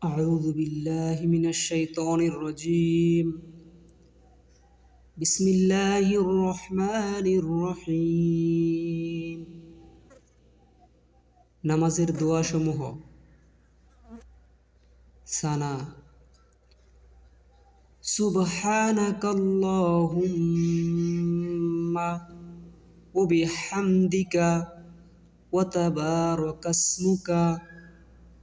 أعوذ بالله من الشيطان الرجيم بسم الله الرحمن الرحيم নামাজের দোয়া সমূহ সানা সুবহানাকাল্লাহুম্মা ওয়া বিহামদিকা ওয়া তাবারাকাসমুকা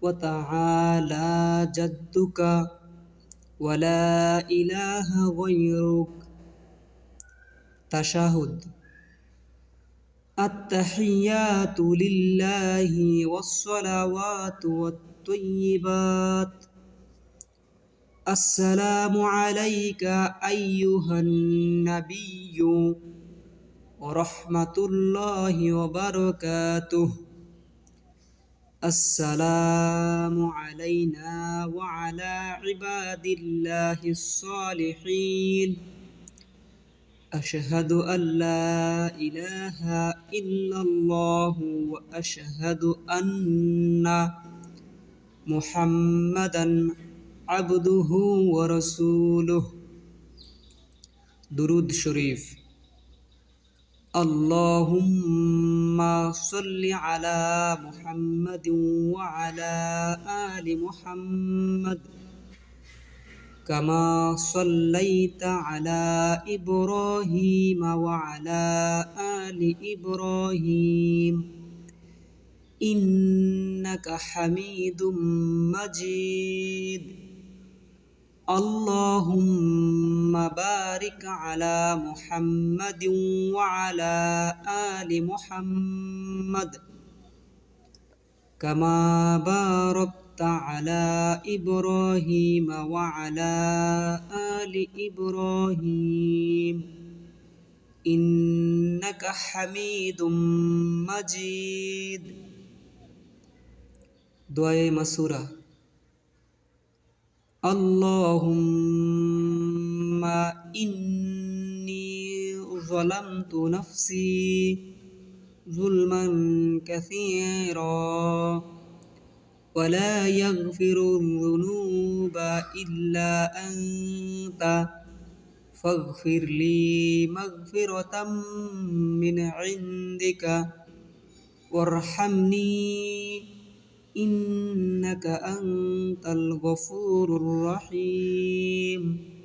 ওয়া তাআলা জাদ্দুকা ওয়া লা ইলাহা গায়রুক তাশাহুদ التحيات لله والصلوات والطيبات السلام عليك أيها النبي ورحمة الله وبركاته السلام علينا وعلى عباد الله الصالحين أشهد أن لا إله إلا الله وأشهد أن محمدا عبده ورسوله درود شريف اللهم صل على محمد وعلى آل محمد كما صليت على إبراهيم وعلى آل إبراهيم إنك حميد مجيد اللهم بارك على محمد وعلى آل محمد كما باركت على إبراهيم وعلى آل إبراهيم إنك حميد مجيد دعاء مسورة اللهم إني ظلمت نفسي ظلما كثيرا ولا يغفر الذنوب إلا أنت فاغفر لي مغفرة من عندك وارحمني إنك أنت الغفور الرحيم